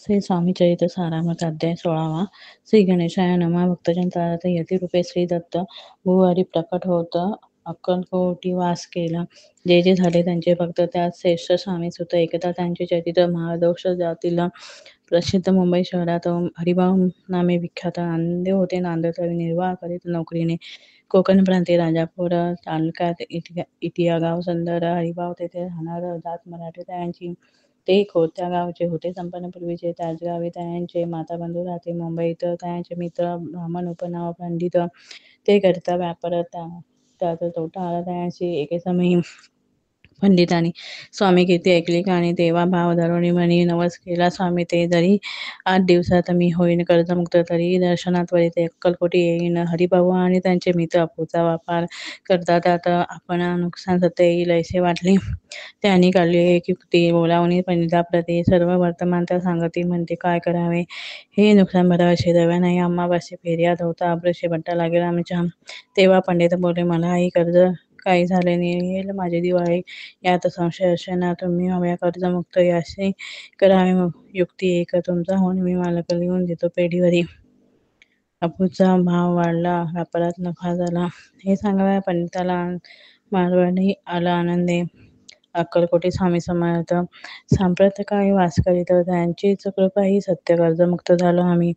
श्री स्वामी चरित्र सारामृत अध्याय 16वा. श्री गणेशाय नमः. भक्तजन तारत यती रूपे श्री दत्त भूहरी प्रकट होत अक्कलकोटी वास केला. जे जे झाले त्यांचे भक्त त्यात श्रेष्ठ स्वामी सुत एकदा त्यांचे चरित्र महादोष जातील प्रसिद्ध मुंबई शहरात हरिभाऊ नामे विख्यात नांदे होते. नांदेडला निर्वाह करीत नोकरीने कोकण प्रांती राजापूर तालुक्यात इटिया गाव सुंदर हरिभाऊ तेथे राहणार जात मराठी त्यांची ते खोत्या गावचे होते. संपन्न पूर्वीचे त्याच गावी त्यांचे माताबंधू राहते. मुंबईत त्यांचे मित्र ब्राह्मण उपनाव पंडित ते करता व्यापार त्यात तोटा आला त्यांची. एके समयी पंडितांनी स्वामी कीर्ती ऐकली आणि तेव्हा भाव धरुणी म्हणी नवस केला. स्वामी ते जरी 8 दिवसात मी होईन कर्जमुक्त तरी दर्शनात वरी अक्कलकोटी येईन. हरिभाऊ आणि त्यांचे मित्र अफूचा व्यापार करता त्यात आपण नुकसान सत्य येईल असे वाटले. त्यांनी काढली एक युक्ती. बोलावणी पंडिताप्रती सर्व वर्तमान त्या सांगती म्हणते काय करावे हे नुकसान भरावे द्यावे नाही. आम्हापाशी फेर्याद होता अपृष्य भट्टा लागेल आमच्या. तेव्हा पंडित बोलले मलाही कर्ज काही झाले येईल माझी दिवाळी यात संशय असे ना तुम्ही हव्या कर्जमुक्त असे करावे. युक्ती एक तुमचा होऊन मी मालक लिहून देतो पेढीवरी. अफूचा भाव वाढला व्यापारात नफा झाला हे सांगाव्या पंडिताला मारवाडी आला आनंदे. अक्कलकोटी स्वामी समर्थ सांप्रत काही वास करीत त्यांचीच कृपा ही सत्य कर्जमुक्त झालो आम्ही.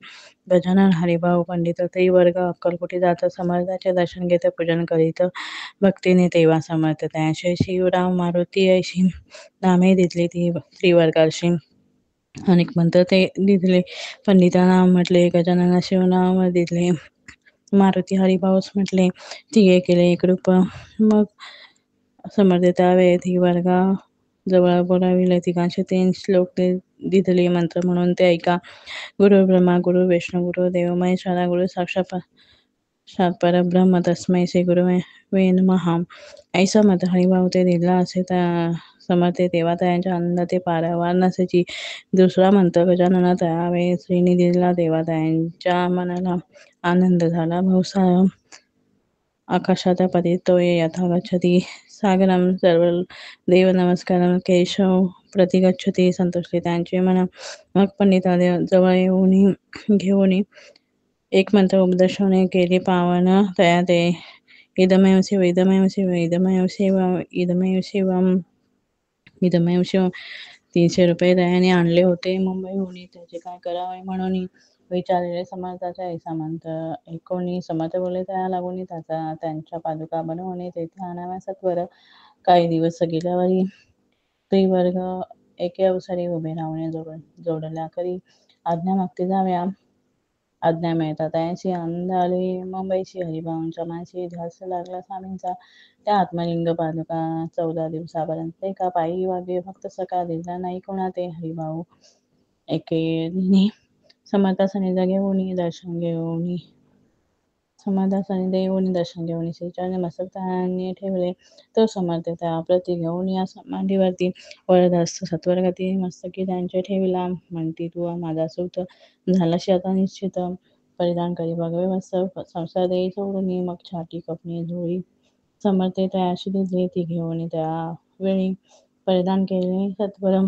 गजानन हरिभाऊ पंडित त्रिवर्ग अक्कलकोटी जात समर्थाचे दर्शन घेत पूजन करीत भक्तीने तेव्हा समर्थ त्यांचे शिवराम मारुती अशी नामे दिसली त्रिवर्गाशी. अनेक मंत्र ते दिसले. पंडितांना म्हटले गजानना शिवनाम दिसले. मारुती हरिभाऊस म्हटले तिघे केले एकरूप. मग समर्थ त्यावेळी त्रिवर्गा जवळ बोलाविले. तिघांचे 3 श्लोक दिसले मंत्र म्हणून ते ऐका. गुरु ब्रह्मा गुरु विष्णू गुरु देव महेश्वरा गुरु साक्षात परब्रह्म तस्मै श्री गुरुवे नमः. ऐसा मंत्र हरिभाऊ ते दिला असे समर्थ तेव्हा त्यांच्या आनंद ते पारावार नसायची. दुसरा मंत्र गजानना त्यावेळी श्रीनी दिला तेव्हा त्यांच्या मनाला आनंद झाला. बहुसार आकाशात पतितोय यथा गच्छति सागरम सर्व देव नमस्कारम केशव प्रतिगच्छति संतोषले त्यांचे मन. मग पंडिता जवळ घेऊन एक मंत्र उपदेशाने केले पावन तया ते इदमेव शिव इदमेव शिव इदमेव शिव इदमेव शिवम इदमेव शिव. 300 रुपये दयाने आणले होते मुंबईहून. त्याचे काय करावे म्हणून विचारलेले. समर्थाचा ऐसा मंत्र ऐकून समर्थ बोलले त्या लागून त्यांच्या पादुका बनवून तेथे आणाव्या सत्वर. काही दिवस गेल्यावरी त्रिवर्ग एके अवसरी उभे राहून जोडल्या करी आज्ञा मागती जाव्या. आज्ञा मिळतात त्यांची आनंद आले. मुंबईशी हरिभाऊंच्या मानसी ध्यास लागला स्वामींचा. त्या आत्मलिंग पादुका 14 दिवसापर्यंत एका पायी वागे फक्त सकाळ दिसला नाही कोणा. ते हरिभाऊ एके दिनी समर्थासनी घेऊन दर्शन घेऊन श्रीचरणी मस्तक त्यांनी ठेवले. तो समर्थ त्या प्रती घेऊन या मांडीवरती वरदहस्त सत्वरगती मस्तकी त्यांचे ठेविला. म्हणती तू माझा सूत झालाशी आता निश्चित. परिधान करी भगवे मस्तक संसार देई सोडून. मग छाटी कपणी झोळी समर्थे तयाशी दिसली. ती घेऊन त्यावेळी परिधान केले सत्वर.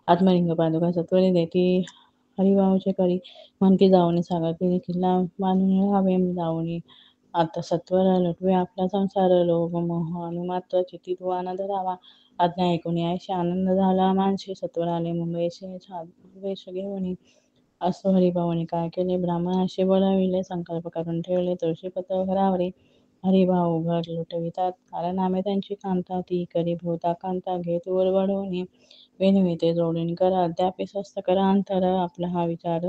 आत्मलिंग पादुका सत्वरे देती हरिभाऊचे करी. म्हणती जाऊन सागर तीरी किल्ला बांधून राहावे जाऊन आता सत्वर लुटवे आपला संसार. लोभ मोह अनुमात्र चित्ती तो आनंद राहावा. आज्ञा ऐकून यायशी आनंद झाला मानसी. सत्वर आले मुंबईशी वेश घेऊन. असो हरिभाऊने काय केले ब्राह्मणाशी बोलाविले. संकल्प करून ठेवले तुळशीपत्र घरावरी. हरिभाऊ घर लुटवितात कारण आम्ही त्यांची कांता. ती करी भोवता कांता घेत वर वढवून. विनविते जोडून करा अद्यापि स्वस्त करा अंतर. आपला हा विचार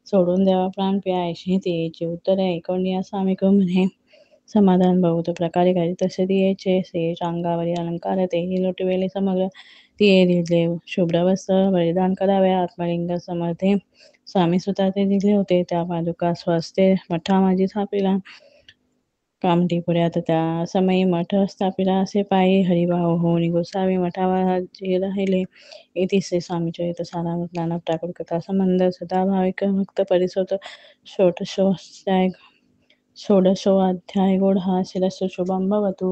सोडून द्यावा प्राण प्यायशी. तिचे उत्तर ऐकून या स्वामी म्हणे समाधान बहुत प्रकारे करी तसे दियेचे. श्रेष्ठ अंगावरी अलंकार तेही लुटवेले समग्र. तिये दिले शुभ्र वस्त्र परिधान करावे. आत्मलिंग समर्थे स्वामी सुता ते दिले होते. त्या पादुका स्वस्ते मठा माझी स्थापिला. कामठीपुऱ्यात त्या समयी मठ स्थापिला असे पायी हरिभाऊ होऊन गोसावी मठावर जे राहिले. इति श्री स्वामी चरित्र सारामृत नाना प्राकृत कथा संबंध सदा भाविक भक्त परिसोत षोडशोऽध्याय गोड हा शिरस्సు शुभम भवतु.